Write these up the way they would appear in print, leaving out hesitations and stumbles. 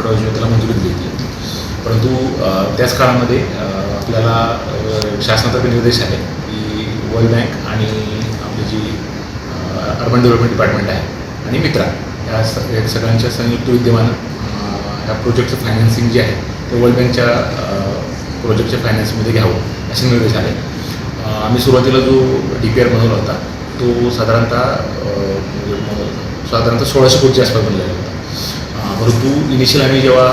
पुरवठा योजना त्याला मंजुरी दिली होती. परंतु त्याच काळामध्ये आपल्याला शासनातर्फे निर्देश आले की वर्ल्ड बँक आणि आपली जी अर्बन डेव्हलपमेंट डिपार्टमेंट आहे आणि मित्रा या सगळ्यांच्या संयुक्त विद्यमानं ह्या प्रोजेक्टचं फायनान्सिंग जे आहे ते वर्ल्ड बँकच्या प्रोजेक्टच्या फायनान्समध्ये घ्यावं असे निर्देश आले. आम्ही सुरुवातीला जो DPR बनवला होता तो साधारणतः 1600 कोटीच्या आसपास बनलेला होता. परंतु इनिशियल आम्ही जेव्हा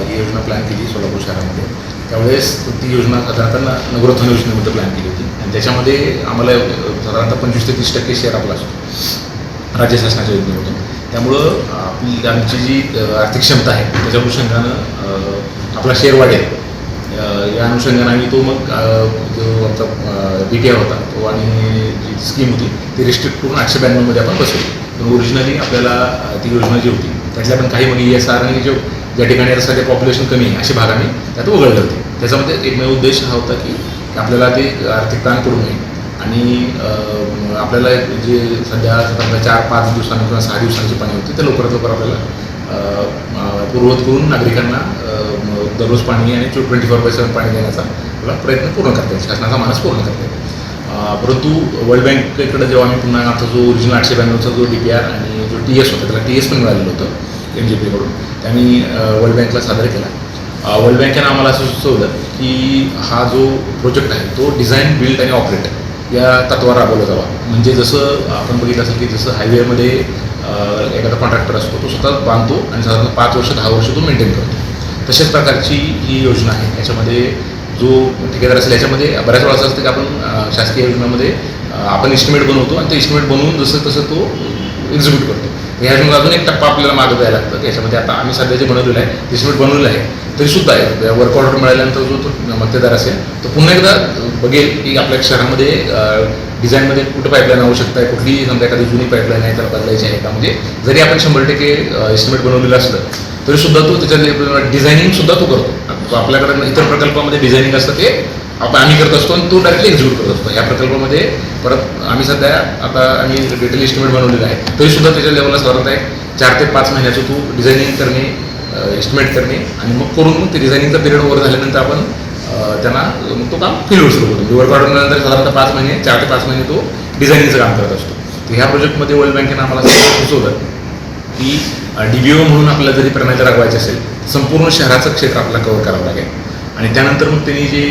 ही योजना प्लॅन केली सोलापूर शहरामध्ये त्यावेळेस ती योजना साधारणतः नगरोत्थान योजनेमध्ये प्लॅन केली होती आणि त्याच्यामध्ये आम्हाला साधारणतः 25 ते 30% शेअर आपला असतो राज्य शासनाच्या योजनेमधून. त्यामुळं आमची जी आर्थिक क्षमता आहे त्याच्या अनुषंगानं आपला शेअर वाढेल या अनुषंगानं आम्ही तो मग जो आमचा DPR होता तो आणि जी स्कीम होती ती रिस्ट्रिक्ट करून 892 आपण बसवली. पण ओरिजिनली आपल्याला ती योजना जी होती त्यातल्या पण काही मग ESR आणि ज्या ठिकाणी आता सध्या पॉप्युलेशन कमी आहे असे भाग आम्ही त्यात वगळले होते. त्याच्यामध्ये एकमेव उद्देश हा होता की आपल्याला ते आर्थिक ताण पडू नये आणि आपल्याला जे सध्या 4-5 दिवसांनी किंवा 6 दिवसांची पाणी होती ते लवकरात लवकर आपल्याला पूर्ववत करून नागरिकांना दररोज पाणी आणि 24/7 पाणी देण्याचा आपला प्रयत्न पूर्ण करता येईल, शासनाचा मानस पूर्ण करता येईल. परंतु वर्ल्ड बँकेकडे जेव्हा आम्ही पुन्हा आमचा जो ओरिजिनल 892चा जो DPR आणि जो TS होता त्याला TS पण मिळालेलं होतं MJPकडून ते आम्ही वर्ल्ड बँकला सादर केला. वर्ल्ड बँकेनं आम्हाला असं सुचवलं की हा जो प्रोजेक्ट आहे तो डिझाईन, बिल्ड आणि ऑपरेट या तत्वावर राबवला जावा. म्हणजे जसं आपण बघितलं असेल की जसं हायवेमध्ये एखादा कॉन्ट्रॅक्टर असतो तो स्वतः बांधतो आणि साधारण 5 वर्ष 10 वर्ष तो मेंटेन करतो. तशाच प्रकारची ही योजना आहे. याच्यामध्ये जो ठेकेदार असेल याच्यामध्ये बऱ्याच वेळा असं असतं की आपण शासकीय योजनामध्ये आपण इस्टिमेट बनवतो आणि ते इस्टिमेट बनवून जसं तसं तो एक्झिक्यूट करतो. ह्याच्यामध्ये अजून एक टप्पा आपल्याला मागं द्यायला लागतं. याच्यामध्ये आता आम्ही सध्या जे बनवलेलं आहे इस्टिमेट बनवलेलं आहे तरीसुद्धा आहे वर्क ऑर्डर मिळाल्यानंतर जो तो मक्तेदार असेल तो पुन्हा एकदा बघेल की आपल्या शहरामध्ये डिझाईनमध्ये कुठं पाईपलाईन आवश्यकता आहे, कुठली समजा एखादी जुनी पाईपलाईन आहे त्याला बदलायची आहे का. म्हणजे जरी आपण 100% इस्टिमेट बनवलेलं असलं तरीसुद्धा तो त्याच्यात डिझायनिंगसुद्धा तो करतो. आपल्याकडे इतर प्रकल्पामध्ये डिझायनिंग असतं ते आम्ही करत असतो आणि तो डायरेक्टली एक्झिक्यूट करत असतो. या प्रकल्पामध्ये परत आम्ही सध्या आता आम्ही डिटेल इस्टिमेट बनवलेलं आहे तरीसुद्धा त्याच्या लेवलला साधारणतः 4 ते 5 महिन्याचं तो डिझायनिंग करणे, एस्टिमेट करणे आणि मग करून मग ते डिझायनिंगचा पिरियड ओव्हर झाल्यानंतर आपण त्यांना मग तो काम फिलवर सुरू करतो. वर्क ऑर्डर मिळाल्यानंतर साधारणतः 5 महिने 4 ते 5 महिने तो डिझायनिंगचं काम करत असतो. तर ह्या प्रोजेक्टमध्ये वर्ल्ड बँकेनं आम्हाला सुचवलं की DBO म्हणून आपल्याला जरी प्रणाली राबवायची असेल संपूर्ण शहराचं क्षेत्र आपल्याला कव्हर करावं लागेल आणि त्यानंतर मग त्यांनी जे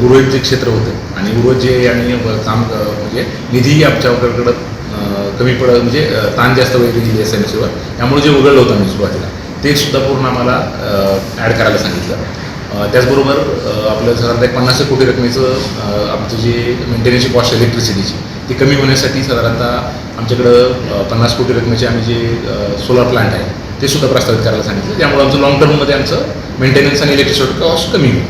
उर्वरित जे क्षेत्र होतं आणि उर्वरित जे आणि काम म्हणजे निधी आमच्याकडं कमी पडत म्हणजे ताण जास्त वगैरे SMSवर त्यामुळे जे उघडलं होतं आम्ही सुरुवातीला ते सुद्धा पूर्ण आम्हाला ॲड करायला सांगितलं. त्याचबरोबर आपलं साधारणतः 50 कोटी रकमेचं आमचं जे मेंटेनन्सची कॉस्ट इलेक्ट्रिसिटीची ती कमी होण्यासाठी साधारणतः आमच्याकडं 50 कोटी रकमेचे आम्ही जे सोलार प्लांट आहे ते सुद्धा प्रस्तावित करायला सांगितलं. त्यामुळे आमचं लॉंग टर्ममध्ये आमचं मेंटेनन्स आणि इलेक्ट्रिसिटी कॉस्ट कमी होईल.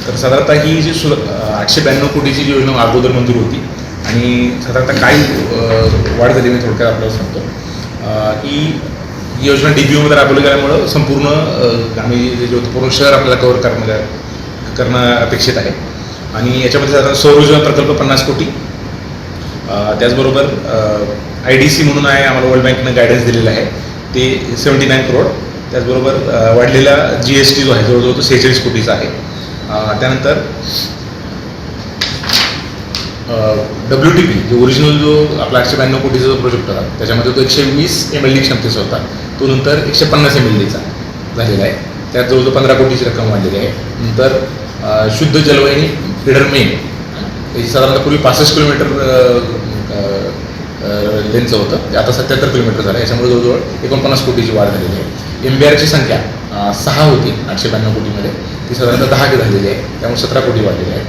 तर साधारणतः ही जी 892 कोटीची जी योजना अगोदर मंजूर होती आणि साधारणतः काही वाढ झाली मी थोडक्यात आपल्याला सांगतो की ही योजना DBOमध्ये राबवली गेल्यामुळं संपूर्ण आम्ही जे पूर्ण शहर आपल्याला कव्हर करणं अपेक्षित आहे. आणि याच्यामध्ये साधारण सौर ऊर्जा प्रकल्प 50 कोटी, त्याचबरोबर IDC म्हणून आहे आम्हाला वर्ल्ड बँकेनं गायडन्स दिलेलं आहे ते 79 करोड. त्याचबरोबर वाढलेला GST जो आहे जवळजवळ तो 46 कोटीचा आहे. त्यानंतर WTP जो ओरिजिनल जो आपला 892 कोटीचा जो प्रोजेक्ट होता त्याच्यामध्ये तो 120 MLD क्षमतेचा होता तो नंतर 150 MLDचा झालेला आहे. त्यात जवळजवळ 15 कोटीची रक्कम वाढलेली आहे. नंतर शुद्ध जलवाहिनी फिडर मेन त्याची साधारणतः पूर्वी 65 किलोमीटर लेनचं होतं ते आता 77 किलोमीटर झालं. याच्यामुळे जवळजवळ 49 कोटीची वाढ झालेली आहे. MBRची संख्या 6 होती 892 कोटीमध्ये ती साधारणतः 10 झालेली आहे त्यामुळे 17 कोटी वाढलेली आहे.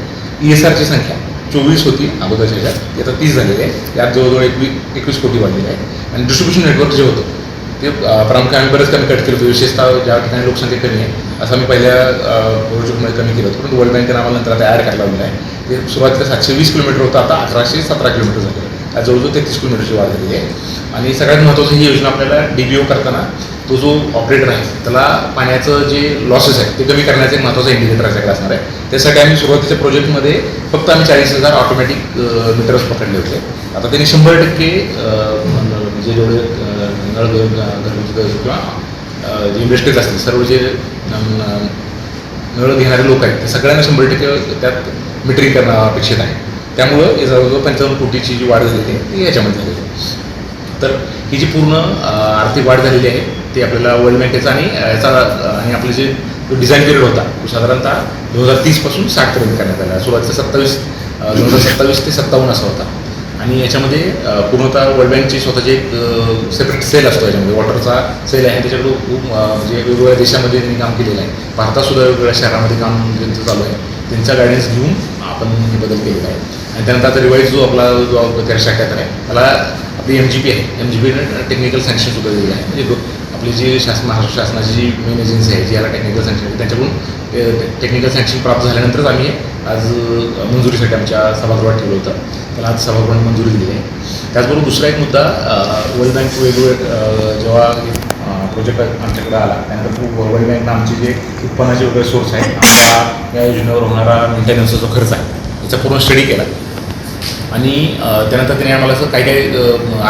ESRची संख्या 24 होती अगोदरच्या ह्याच्यात ती आता 30 झालेली आहे. यात जवळजवळ 21 कोटी वाढलेली आहे. आणि डिस्ट्रीब्युशन नेटवर्क जे होतं ते प्रामुख्याने आम्ही बरेच कमी कट केलं होतं. विशेषतः ज्या ठिकाणी लोकसंख्या कमी आहे असं आम्ही पहिल्या प्रोजेक्टमध्ये कमी केलं होतं. परंतु वर्ल्ड बँकेनं आम्हाला नंतर आता ॲड करायला लावलेलं आहे. ते सुरुवातीला 720 किलोमीटर होतं आता 1117 किलोमीटर झालं. त्यात जवळजवळ 33 किलोमीटरची वाढ झालेली आहे. आणि सगळ्यात महत्त्वाचं ही योजना आपल्याला DBO करताना तो जो ऑपरेटर आहे त्याला पाण्याचं जे लॉसेस आहे ते कमी करण्याचं एक महत्त्वाचा इंडिकेटर आपल्याकडे असणार आहे. त्यासाठी आम्ही सुरुवातीच्या प्रोजेक्टमध्ये फक्त आम्ही 40,000 ऑटोमॅटिक मीटर्स पकडले होते. आता त्यांनी 100% म्हणजे जेवढे नळ घरगुती किंवा जे इंडस्ट्रीज असतील, सर्व जे नळ घेणारे लोक आहेत ते सगळ्यांना 100% त्यात मीटरिंग करणं अपेक्षित आहे. त्यामुळं हे जवळजवळ 55 कोटीची जी वाढ झालेली आहे ती याच्यामध्ये झालेली आहे. तर ही जी पूर्ण आर्थिक वाढ झालेली आहे ती आपल्याला वर्ल्ड बँकेचा आणि आपले जे डिझाईन पिरियड होता तो साधारणतः 2030 पासून 60 पर्यंत करण्यात आला. सुरुवातीचा 2027 ते 57 असा होता. आणि याच्यामध्ये पूर्णतः वर्ल्ड बँकची स्वतःची एक सेपरेट सेल असतो. याच्यामध्ये वॉटरचा सेल आहे. त्याच्याकडे खूप म्हणजे वेगवेगळ्या देशामध्ये त्यांनी काम केलेलं आहे. भारतातसुद्धा वेगवेगळ्या शहरामध्ये काम ज्यांचं चालू आहे त्यांचा गायडन्स घेऊन आपण हे बदल केलेला आहे. आणि त्यानंतर आता रिवाईज जो 1378 आहे त्याला आपली MGP आहे. MGPने टेक्निकल सँक्शनसुद्धा दिलेलं आहे. म्हणजे आपली जी महाराष्ट्र शासनाची जी मेन एजन्सी आहे जी याला टेक्निकल सँक्शन आहे त्यांच्याकडून टेक्निकल सँक्शन प्राप्त झाल्यानंतरच आम्ही आज मंजुरीसाठी आमच्या सभागृहात ठेवलं होतं. त्याला आज सभागृहाने मंजुरी दिली आहे. त्याचबरोबर दुसरा एक मुद्दा, वर्ल्ड बँक वेगवेगळे जेव्हा प्रोजेक्ट आमच्याकडे आला त्यानंतर वर्ल्ड बँकनं आमचे जे उत्पन्नाचे वगैरे सोर्स आहे, आमचा या योजनेवर होणारा मेंटेनन्सचा जो खर्च आहे याचा पूर्ण स्टडी केला. आणि त्यानंतर त्याने आम्हाला असं काही काही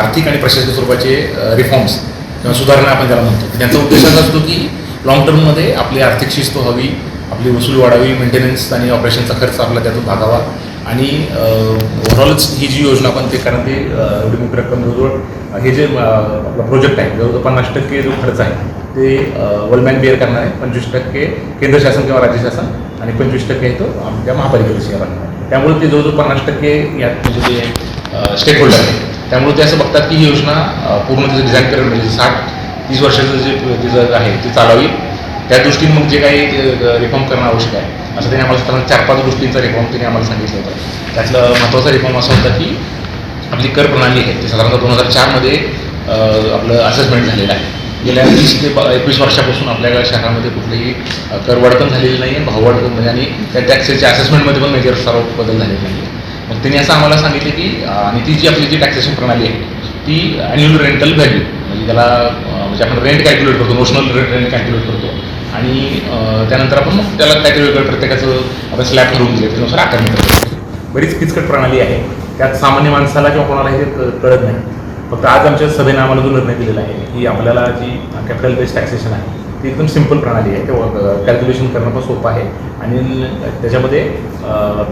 आर्थिक आणि प्रशासकीय स्वरूपाचे रिफॉर्म्स किंवा सुधारणा आपण त्याला म्हणतो. त्यांचा उद्देश असा असतो की लॉंग टर्ममध्ये आपली आर्थिक शिस्त व्हावी, आपली वसूल वाढावी, मेंटेनन्स आणि ऑपरेशनचा खर्च आपला त्यातून भागावा. आणि ओव्हरऑलच ही जी योजना आपण ते कारण ते एवढी मोठी रक्कम जवळजवळ हे जे आपला प्रोजेक्ट आहे जवळजवळ 50% जो खर्च आहे ते वर्ल्ड बँक बेअर करणार आहे. 25% केंद्र शासन किंवा राज्य शासन आणि 25% आहे तो आमच्या महापालिकेचं शेअर आहे. त्यामुळे ते जवळजवळ 50% यात म्हणजे जे स्टेक होल्डर आहे. त्यामुळे ते असं बघतात की ही योजना पूर्ण त्याचं डिझाईन पिरियड म्हणजे 60-30 वर्षाचं जे तिचं आहे ते चालावी. त्या दृष्टीने मग जे काही रिफॉर्म करणं आवश्यक आहे असं त्यांनी आम्हाला साधारण 4-5 गोष्टींचा रिफॉर्म त्यांनी आम्हाला सांगितलं होतं. त्यातलं महत्त्वाचा रिफॉर्म असा होता की आपली कर प्रणाली आहे ते साधारणतः 2004मध्ये आपलं असेसमेंट झालेलं आहे. गेल्या 20 ते 21 वर्षापासून आपल्या शहरामध्ये कुठलीही करवाढ पण झालेली नाही आहे, भाववाढ पण म्हणजे आणि त्या टॅक्सेसच्या असेसमेंटमध्ये पण मेजर सर्व बदल झालेले नाही आहे. मग त्यांनी असं आम्हाला सांगितलं की आणि ती जी आपली जी टॅक्सेशन प्रणाली आहे ती ॲन्युअल रेंटल व्हॅल्यू म्हणजे त्याला म्हणजे आपण रेंट कॅल्क्युलेट करतो, नोशनल रेंट कॅल्क्युलेट करतो आणि त्यानंतर आपण मग त्याला काहीतरी वेगळं प्रत्येकाचं आपण स्लॅब ठरवून दिले त्यानुसार आकारणी करतो. बरीच किचकट प्रणाली आहे. त्यात सामान्य माणसाला किंवा कोणालाही ते कळत नाही. फक्त आज आमच्या सभेने आम्हाला जो निर्णय दिलेला आहे की आपल्याला जी कॅपिटल बेस्ड टॅक्सेशन आहे ती एकदम सिम्पल प्रणाली आहे. ते कॅल्क्युलेशन करणं पण सोपं आहे आणि त्याच्यामध्ये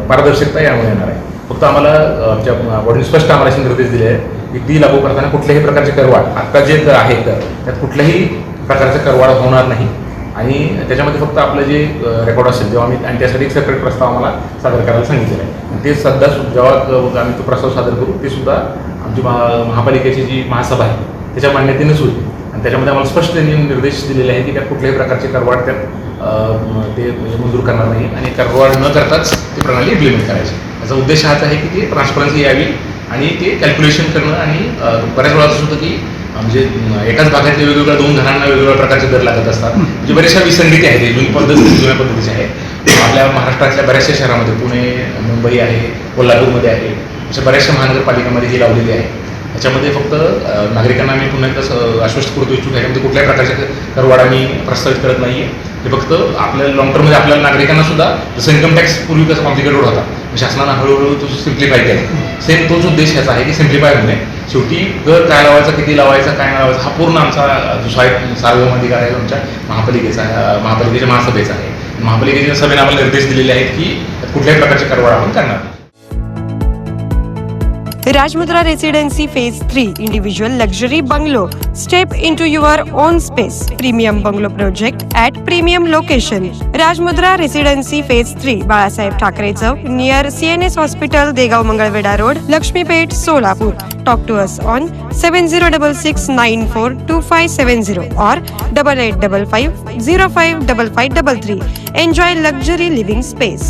पारदर्शकता यामुळे येणार आहे. फक्त आम्हाला आमच्या बॉडीने स्पष्ट आम्हाला असे निर्देश दिले आहेत की ती लागू करताना कुठल्याही प्रकारचे करवाढ आत्ता जे आहे तर त्यात कुठल्याही प्रकारचा करवाढ होणार नाही. आणि त्याच्यामध्ये फक्त आपलं जे रेकॉर्ड असेल जेव्हा आम्ही आणि त्यासाठी एक सेपरेट प्रस्ताव आम्हाला सादर करायला सांगितलेला आहे. ते सध्या जेव्हा आम्ही तो प्रस्ताव सादर करू ते सुद्धा आमची महापालिकेची जी महासभा आहे त्याच्या मान्यतेनेच होईल. आणि त्याच्यामध्ये आम्हाला स्पष्ट त्यांनी निर्देश दिलेले आहे की त्यात कुठल्याही प्रकारचे करवाढ त्यात ते मंजूर करणार नाही आणि करवाढ न करताच ती प्रणाली इम्प्लिमेंट करायची. याचा उद्देश हाच आहे की ती ट्रान्सपरन्सी यावी आणि ते कॅल्क्युलेशन करणं. आणि बऱ्याच वेळा असं होतं की म्हणजे एकाच भागातल्या वेगवेगळ्या 2 घरांना वेगवेगळ्या प्रकारचे दर लागत असतात. म्हणजे बऱ्याचशा विसंगती आहेत. जुनी पद्धत जुन्या पद्धतीची आहे. आपल्या महाराष्ट्रातल्या बऱ्याचशा शहरामध्ये पुणे, मुंबई आहे, कोल्हापूरमध्ये आहे, अशा बऱ्याचशा महानगरपालिकांमध्ये ही लावलेली आहे. याच्यामध्ये फक्त नागरिकांना आम्ही पुन्हा एकदा आश्वस्त करतो इच्छुक आहे म्हणजे कुठल्याही प्रकारचे करवाढ आम्ही प्रस्तावित करत नाही आहे. हे फक्त आपल्या लॉंग टर्ममध्ये आपल्याला नागरिकांना सुद्धा जसं इन्कम टॅक्स पूर्वी कसं कॉम्प्लिकेटेड होता शासनानं हळूहळू तो सिम्प्लिफाय केला. सेम तोच उद्देश ह्याचा आहे की सिम्प्लिफाय होणे. शेवटी कर काय लावायचा, किती लावायचा, काय नाही लावायचा हा पूर्ण आमचा जो सार्वभौम अधिकार आहे आमच्या महापालिकेच्या महासभेचा आहे. महापालिकेच्या सभेने आम्हाला निर्देश दिलेले आहेत की कुठल्याही प्रकारचे करवाढ आपण करणार नाही. Rajmudra Residency Phase 3 Individual Luxury Bungalow. Step into your own space. Premium Bungalow Project at Premium Location. Rajmudra Residency Phase 3 Balasaheb Thackeray Chowk near CNS Hospital, Degaon Mangalvedha road, Laxmipeth, Solapur. Talk to us on 7066942570 or 8855055533. Enjoy luxury living space.